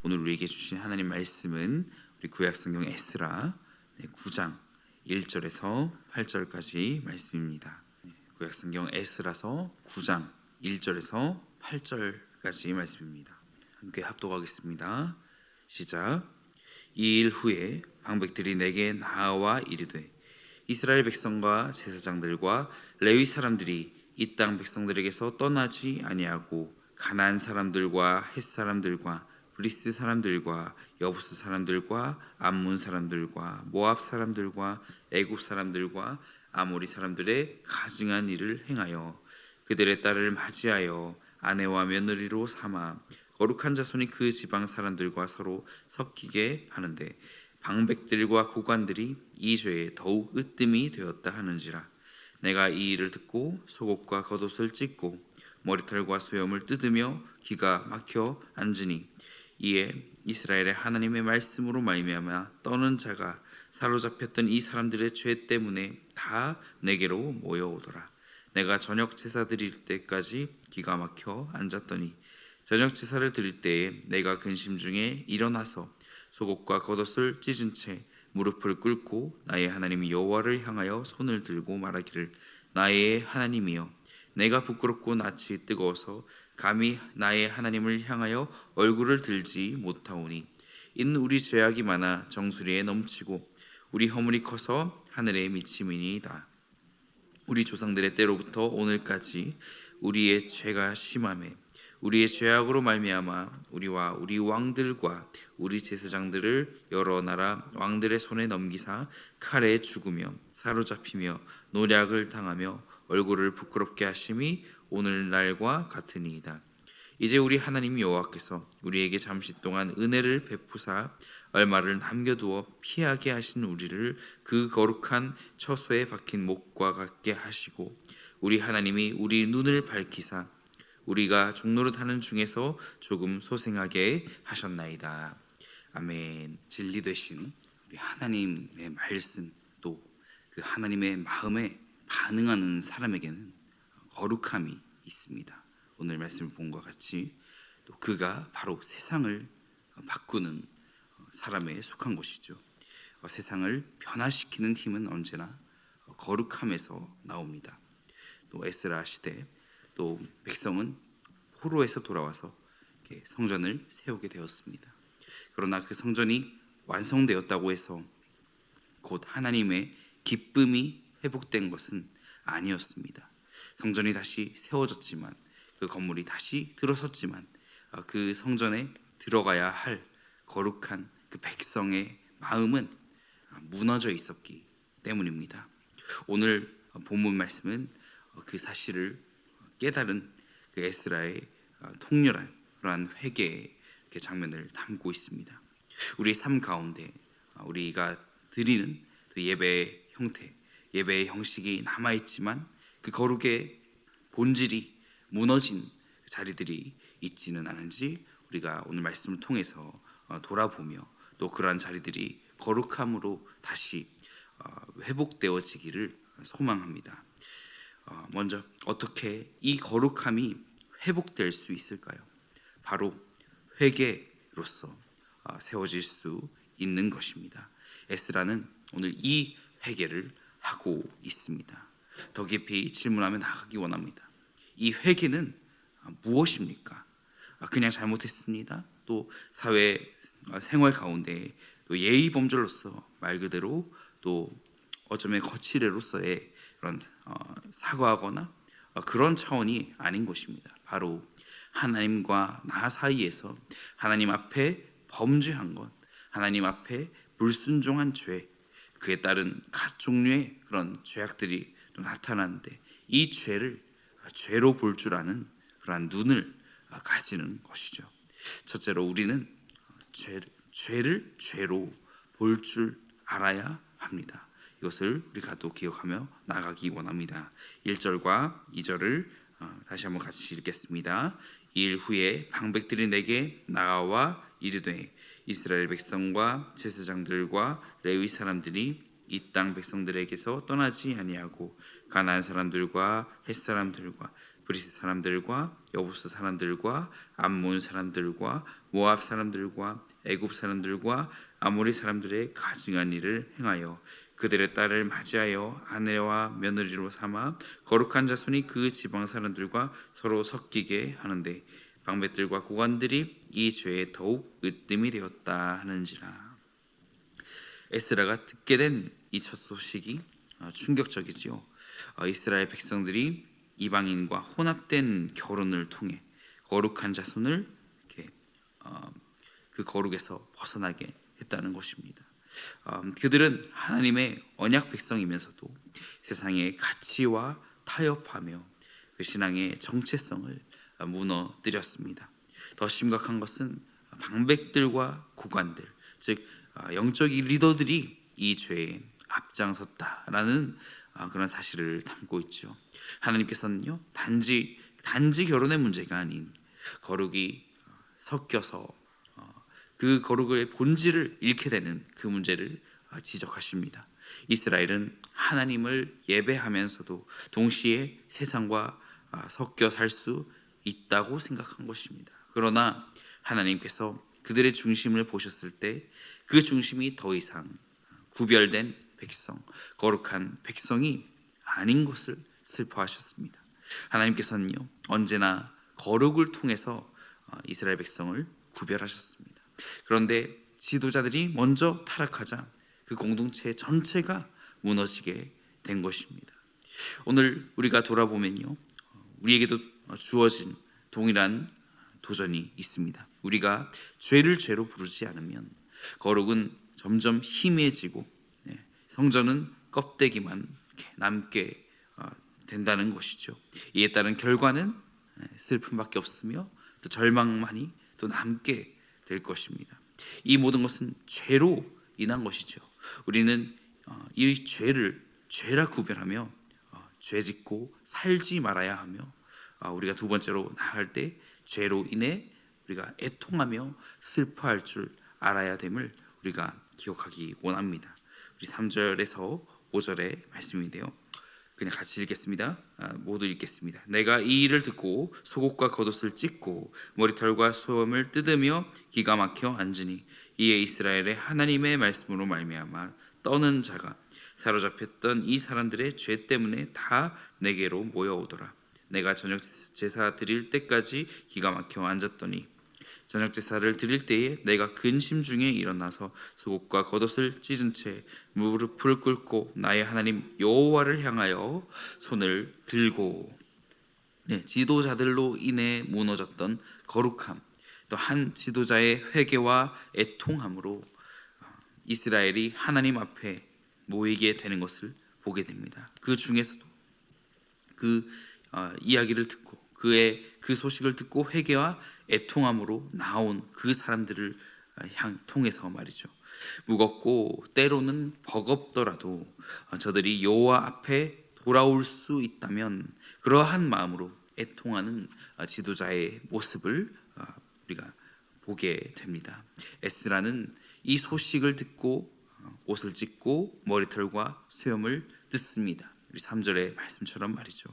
오늘 우리에게 주신 하나님 말씀은 우리 구약성경 에스라 9장 1절에서 8절까지 말씀입니다. 구약성경 에스라서 9장 1절에서 8절까지 말씀입니다. 함께 합독하겠습니다. 시작. 이 일 후에 방백들이 내게 나아와 이르되 이스라엘 백성과 제사장들과 레위 사람들이 이 땅 백성들에게서 떠나지 아니하고 가나안 사람들과 헷 사람들과 브리스 사람들과 여부스 사람들과 암몬 사람들과 모압 사람들과 애굽 사람들과 아모리 사람들의 가증한 일을 행하여 그들의 딸을 맞이하여 아내와 며느리로 삼아 거룩한 자손이 그 지방 사람들과 서로 섞이게 하는데 방백들과 고관들이 이 죄에 더욱 으뜸이 되었다 하는지라. 내가 이 일을 듣고 속옷과 겉옷을 찢고 머리털과 수염을 뜯으며 기가 막혀 앉으니 이에 이스라엘의 하나님의 말씀으로 말미암아 떠는 자가 사로잡혔던 이 사람들의 죄 때문에 다 내게로 모여오더라. 내가 저녁 제사 드릴 때까지 기가 막혀 앉았더니 저녁 제사를 드릴 때에 내가 근심 중에 일어나서 속옷과 겉옷을 찢은 채 무릎을 꿇고 나의 하나님 여호와를 향하여 손을 들고 말하기를 나의 하나님이여 내가 부끄럽고 낯이 뜨거워서 감히 나의 하나님을 향하여 얼굴을 들지 못하오니 이는 우리 죄악이 많아 정수리에 넘치고 우리 허물이 커서 하늘에 미치미니이다. 우리 조상들의 때로부터 오늘까지 우리의 죄가 심하매 우리의 죄악으로 말미암아 우리와 우리 왕들과 우리 제사장들을 여러 나라 왕들의 손에 넘기사 칼에 죽으며 사로잡히며 노략을 당하며 얼굴을 부끄럽게 하심이 오늘날과 같으니이다. 이제 우리 하나님 여호와께서 우리에게 잠시 동안 은혜를 베푸사 얼마를 남겨두어 피하게 하신 우리를 그 거룩한 처소에 박힌 목과 같게 하시고 우리 하나님이 우리 눈을 밝히사 우리가 종노릇하는 중에서 조금 소생하게 하셨나이다. 아멘. 진리 되신 우리 하나님의 말씀, 또 그 하나님의 마음에 반응하는 사람에게는 거룩함이 있습니다. 오늘 말씀을 본 것과 같이 또 그가 바로 세상을 바꾸는 사람에 속한 것이죠. 세상을 변화시키는 힘은 언제나 거룩함에서 나옵니다. 또 에스라 시대 또 백성은 포로에서 돌아와서 성전을 세우게 되었습니다. 그러나 그 성전이 완성되었다고 해서 곧 하나님의 기쁨이 회복된 것은 아니었습니다. 성전이 다시 세워졌지만 그 건물이 다시 들어섰지만 그 성전에 들어가야 할 거룩한 그 백성의 마음은 무너져 있었기 때문입니다. 오늘 본문 말씀은 그 사실을 깨달은 그 에스라의 통렬한 그러한 회개의 장면을 담고 있습니다. 우리 삶 가운데 우리가 드리는 그 예배의 형태, 예배의 형식이 남아있지만 그 거룩의 본질이 무너진 자리들이 있지는 않은지 우리가 오늘 말씀을 통해서 돌아보며 또 그러한 자리들이 거룩함으로 다시 회복되어지기를 소망합니다. 먼저 어떻게 이 거룩함이 회복될 수 있을까요? 바로 회개로서 세워질 수 있는 것입니다. 에스라는 오늘 이 회개를 하고 있습니다. 더 깊이 질문하며 나가기 원합니다. 이 회개는 무엇입니까? 그냥 잘못했습니다. 또 사회 생활 가운데 또 예의 범절로서 말 그대로 또 어쩌면 거칠애로서의 그런 사과하거나 그런 차원이 아닌 것입니다. 바로 하나님과 나 사이에서 하나님 앞에 범죄한 것, 하나님 앞에 불순종한 죄, 그에 따른 각 종류의 그런 죄악들이 나타나는데 이 죄를 죄로 볼 줄 아는 그러한 눈을 가지는 것이죠. 첫째로 우리는 죄를 죄로 볼 줄 알아야 합니다. 이것을 우리가 또 기억하며 나가기 원합니다. 1절과 2절을 다시 한번 같이 읽겠습니다. 이 일 후에 방백들이 내게 나아와 이르되 이스라엘 백성과 제사장들과 레위 사람들이 이 땅 백성들에게서 떠나지 아니하고 가나안 사람들과 헷 사람들과 브리스 사람들과 여부스 사람들과 암몬 사람들과 모압 사람들과 애굽 사람들과 아모리 사람들의 가증한 일을 행하여 그들의 딸을 맞이하여 아내와 며느리로 삼아 거룩한 자손이 그 지방 사람들과 서로 섞이게 하는데 방백들과 고관들이 이 죄에 더욱 으뜸이 되었다 하는지라. 에스라가 듣게 된 이 첫 소식이 충격적이지요. 이스라엘 백성들이 이방인과 혼합된 결혼을 통해 거룩한 자손을 이렇게 그 거룩에서 벗어나게 했다는 것입니다. 그들은 하나님의 언약 백성이면서도 세상의 가치와 타협하며 그 신앙의 정체성을 무너뜨렸습니다. 더 심각한 것은 방백들과 고관들, 즉 영적 리더들이 이 죄에 앞장섰다라는 그런 사실을 담고 있죠. 하나님께서는요, 단지 결혼의 문제가 아닌 거룩이 섞여서 그 거룩의 본질을 잃게 되는 그 문제를 지적하십니다. 이스라엘은 하나님을 예배하면서도 동시에 세상과 섞여 살 수 있다고 생각한 것입니다. 그러나 하나님께서 그들의 중심을 보셨을 때 그 중심이 더 이상 구별된 백성, 거룩한 백성이 아닌 것을 슬퍼하셨습니다. 하나님께서는요, 언제나 거룩을 통해서 이스라엘 백성을 구별하셨습니다. 그런데 지도자들이 먼저 타락하자 그 공동체 전체가 무너지게 된 것입니다. 오늘 우리가 돌아보면요, 우리에게도 주어진 동일한 도전이 있습니다. 우리가 죄를 죄로 부르지 않으면 거룩은 점점 희미해지고 성전은 껍데기만 남게 된다는 것이죠. 이에 따른 결과는 슬픔밖에 없으며 또 절망만이 또 남게 될 것입니다. 이 모든 것은 죄로 인한 것이죠. 우리는 이 죄를 죄라 구별하며 죄짓고 살지 말아야 하며 우리가 두 번째로 나아갈 때 죄로 인해 우리가 애통하며 슬퍼할 줄 알아야 됨을 우리가 기억하기 원합니다. 우리 3절에서 5절의 말씀인데요, 그냥 같이 읽겠습니다. 모두 읽겠습니다. 내가 이 일을 듣고 속옷과 겉옷을 찢고 머리털과 수염을 뜯으며 기가 막혀 앉으니 이에 이스라엘의 하나님의 말씀으로 말미암아 떠는 자가 사로잡혔던 이 사람들의 죄 때문에 다 내게로 모여오더라. 내가 저녁 제사 드릴 때까지 기가 막혀 앉았더니 저녁 제사를 드릴 때에 내가 근심 중에 일어나서 속옷과 겉옷을 찢은 채 무릎을 꿇고 나의 하나님 여호와를 향하여 손을 들고, 지도자들로 인해 무너졌던 거룩함, 또 한 지도자의 회개와 애통함으로 이스라엘이 하나님 앞에 모이게 되는 것을 보게 됩니다. 그 중에서도 그 이야기를 듣고 그 소식을 듣고 회개와 애통함으로 나온 그 사람들을 통해서 말이죠, 무겁고 때로는 버겁더라도 저들이 여호와 앞에 돌아올 수 있다면 그러한 마음으로 애통하는 지도자의 모습을 우리가 보게 됩니다. 에스라는 이 소식을 듣고 옷을 찢고 머리털과 수염을 뜯습니다. 우리 3절의 말씀처럼 말이죠.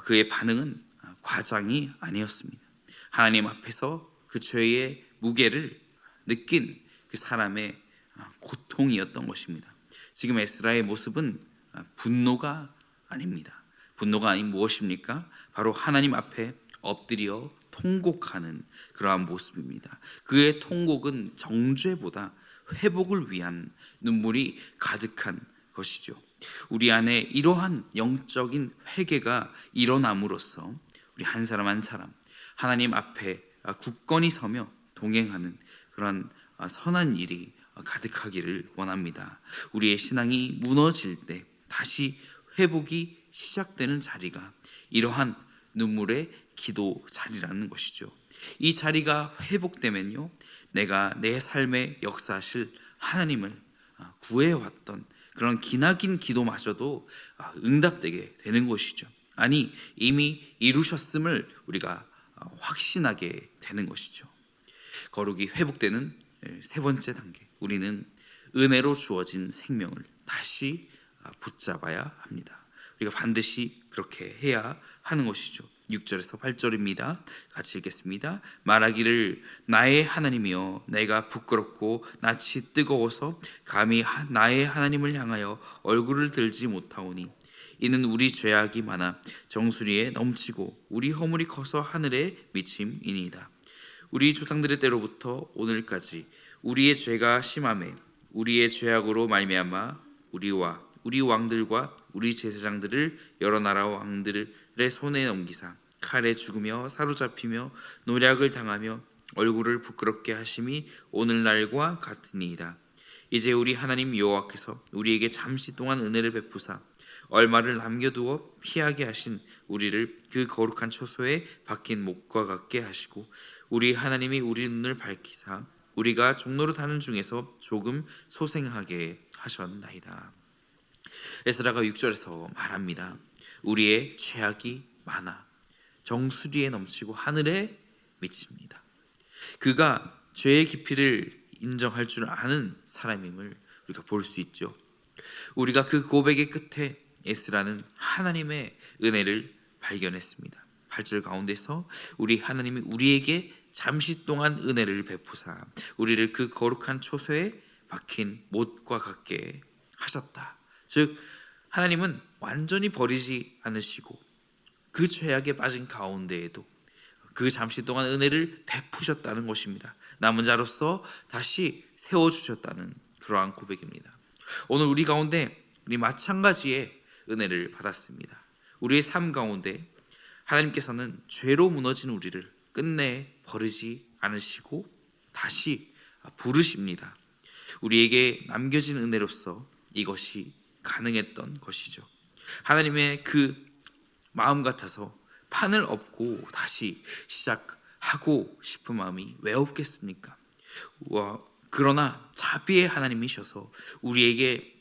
그의 반응은 과장이 아니었습니다. 하나님 앞에서 그 죄의 무게를 느낀 그 사람의 고통이었던 것입니다. 지금 에스라의 모습은 분노가 아닙니다. 분노가 아닌 무엇입니까? 바로 하나님 앞에 엎드려 통곡하는 그러한 모습입니다. 그의 통곡은 정죄보다 회복을 위한 눈물이 가득한 것이죠. 우리 안에 이러한 영적인 회개가 일어남으로써 우리 한 사람 한 사람 하나님 앞에 굳건히 서며 동행하는 그런 선한 일이 가득하기를 원합니다. 우리의 신앙이 무너질 때 다시 회복이 시작되는 자리가 이러한 눈물의 기도 자리라는 것이죠. 이 자리가 회복되면요, 내가 내 삶에 역사하실 하나님을 구해왔던 그런 기나긴 기도마저도 응답되게 되는 것이죠. 아니, 이미 이루셨음을 우리가 확신하게 되는 것이죠. 거룩이 회복되는 세 번째 단계, 우리는 은혜로 주어진 생명을 다시 붙잡아야 합니다. 우리가 반드시 그렇게 해야 하는 것이죠. 6절에서 8절입니다. 같이 읽겠습니다. 말하기를 나의 하나님이여 내가 부끄럽고 낯이 뜨거워서 감히 나의 하나님을 향하여 얼굴을 들지 못하오니 이는 우리 죄악이 많아 정수리에 넘치고 우리 허물이 커서 하늘에 미침이니이다. 우리 조상들의 때로부터 오늘까지 우리의 죄가 심하매 우리의 죄악으로 말미암아 우리와 우리 왕들과 우리 제사장들을 여러 나라 왕들의 손에 넘기사 칼에 죽으며 사로잡히며 노략을 당하며 얼굴을 부끄럽게 하심이 오늘날과 같으니이다. 이제 우리 하나님 여호와께서 우리에게 잠시 동안 은혜를 베푸사 얼마를 남겨두어 피하게 하신 우리를 그 거룩한 초소에 박힌 목과 같게 하시고 우리 하나님이 우리 눈을 밝히사 우리가 종로로 타는 중에서 조금 소생하게 하셨나이다. 에스라가 6절에서 말합니다. 우리의 죄악이 많아 정수리에 넘치고 하늘에 미칩니다. 그가 죄의 깊이를 인정할 줄 아는 사람임을 우리가 볼 수 있죠. 우리가 그 고백의 끝에 에스라는 하나님의 은혜를 발견했습니다. 8절 가운데서 우리 하나님이 우리에게 잠시 동안 은혜를 베푸사 우리를 그 거룩한 초소에 박힌 못과 같게 하셨다. 즉 하나님은 완전히 버리지 않으시고 그 죄악에 빠진 가운데에도 그 잠시 동안 은혜를 베푸셨다는 것입니다. 남은 자로서 다시 세워주셨다는 그러한 고백입니다. 오늘 우리 가운데 우리 마찬가지의 은혜를 받았습니다. 우리의 삶 가운데 하나님께서는 죄로 무너진 우리를 끝내 버리지 않으시고 다시 부르십니다. 우리에게 남겨진 은혜로서 이것이 가능했던 것이죠. 하나님의 그 마음 같아서 판을 엎고 다시 시작하고 싶은 마음이 왜 없겠습니까? 그러나 자비의 하나님이셔서 우리에게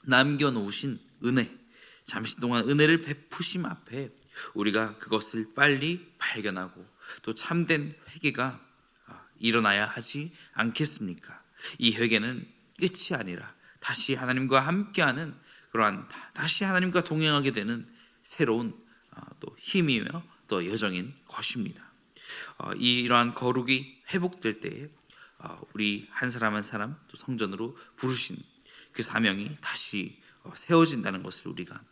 남겨놓으신 은혜, 잠시 동안 은혜를 베푸심 앞에 우리가 그것을 빨리 발견하고 또 참된 회개가 일어나야 하지 않겠습니까? 이 회개는 끝이 아니라 다시 하나님과 함께하는 그러한 다시 하나님과 동행하게 되는 새로운 또 힘이며 또 여정인 것입니다. 이러한 거룩이 회복될 때에 우리 한 사람 한 사람 또 성전으로 부르신 그 사명이 다시 세워진다는 것을 우리가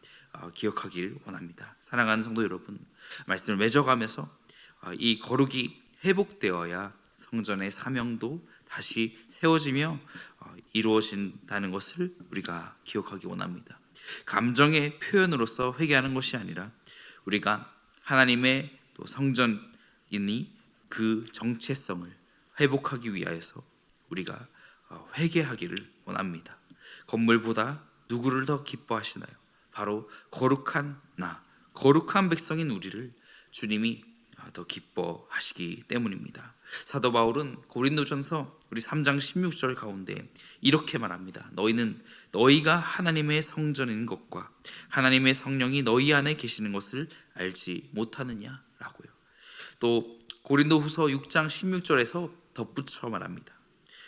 기억하길 원합니다. 사랑하는 성도 여러분, 말씀을 맺어가면서 이 거룩이 회복되어야 성전의 사명도 다시 세워지며 이루어진다는 것을 우리가 기억하기 원합니다. 감정의 표현으로서 회개하는 것이 아니라 우리가 하나님의 또 성전이니 그 정체성을 회복하기 위하여서 우리가 회개하기를 원합니다. 건물보다 누구를 더 기뻐하시나요? 바로 거룩한 거룩한 백성인 우리를 주님이 더 기뻐하시기 때문입니다. 사도 바울은 고린도전서 우리 3장 16절 가운데 이렇게 말합니다. 너희가 하나님의 성전인 것과 하나님의 성령이 너희 안에 계시는 것을 알지 못하느냐라고요. 또 고린도후서 6장 16절에서 덧붙여 말합니다.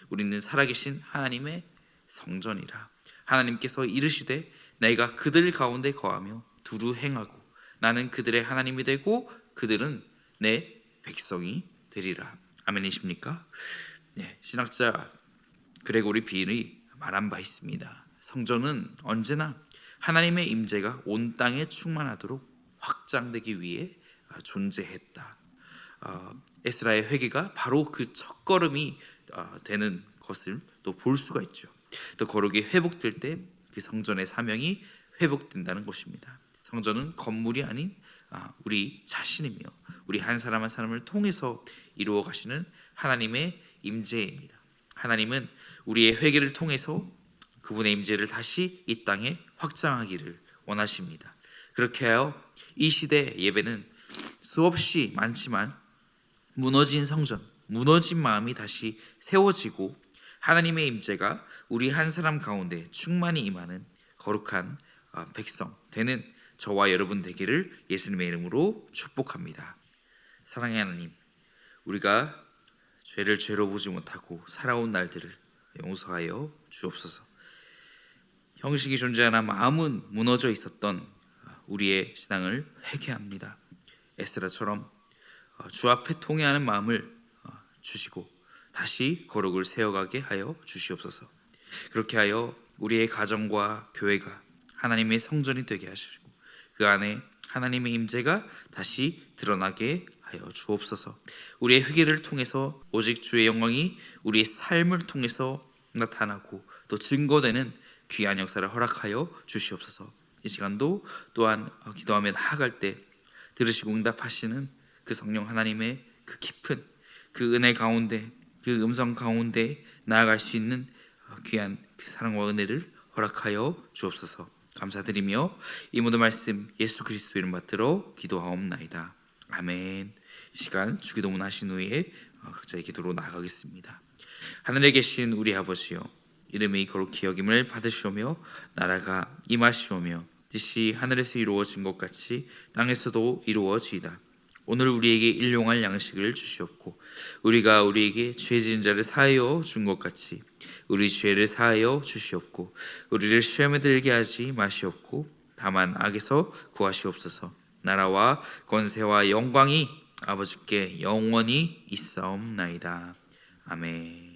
우리는 살아계신 하나님의 성전이라. 하나님께서 이르시되 내가 그들 가운데 거하며 두루 행하고 나는 그들의 하나님이 되고 그들은 내 백성이 되리라. 아멘이십니까? 네, 신학자 그레고리 비인이 말한 바 있습니다. 성전은 언제나 하나님의 임재가 온 땅에 충만하도록 확장되기 위해 존재했다. 에스라의 회개가 바로 그 첫걸음이 되는 것을 또 볼 수가 있죠. 또 거룩이 회복될 때 그 성전의 사명이 회복된다는 것입니다. 성전은 건물이 아닌 우리 자신이며 우리 한 사람 한 사람을 통해서 이루어 가시는 하나님의 임재입니다. 하나님은 우리의 회개를 통해서 그분의 임재를 다시 이 땅에 확장하기를 원하십니다. 그렇게 하여 이 시대 예배는 수없이 많지만 무너진 성전, 무너진 마음이 다시 세워지고 하나님의 임재가 우리 한 사람 가운데 충만히 임하는 거룩한 백성 되는 저와 여러분 되기를 예수님의 이름으로 축복합니다. 사랑의 하나님, 우리가 죄를 죄로 보지 못하고 살아온 날들을 용서하여 주옵소서. 형식이 존재하나 마음은 무너져 있었던 우리의 신앙을 회개합니다. 에스라처럼 주 앞에 통회하는 마음을 주시고 다시 거룩을 세워가게 하여 주시옵소서. 그렇게 하여 우리의 가정과 교회가 하나님의 성전이 되게 하시고 그 안에 하나님의 임재가 다시 드러나게 하여 주옵소서. 우리의 회개를 통해서 오직 주의 영광이 우리의 삶을 통해서 나타나고 또 증거되는 귀한 역사를 허락하여 주시옵소서. 이 시간도 또한 기도하며 나아갈 때 들으시고 응답하시는 그 성령 하나님의 그 깊은 그 은혜 가운데 그 음성 가운데 나아갈 수 있는 귀한 그 사랑과 은혜를 허락하여 주옵소서. 감사드리며 이 모든 말씀 예수 그리스도 이름 받들어 기도하옵나이다. 아멘. 이 시간 주기도문 하신 후에 각자의 기도로 나아가겠습니다. 하늘에 계신 우리 아버지여, 이름이 거룩히 여김을 받으시오며 나라가 임하시오며 뜻이 하늘에서 이루어진 것 같이 땅에서도 이루어지이다. 오늘 우리에게 일용할 양식을 주시옵고 우리가 우리에게 죄 지은 자를 사하여 준 것 같이 우리 죄를 사하여 주시옵고 우리를 시험에 들게 하지 마시옵고 다만 악에서 구하시옵소서. 나라와 권세와 영광이 아버지께 영원히 있사옵나이다. 아멘.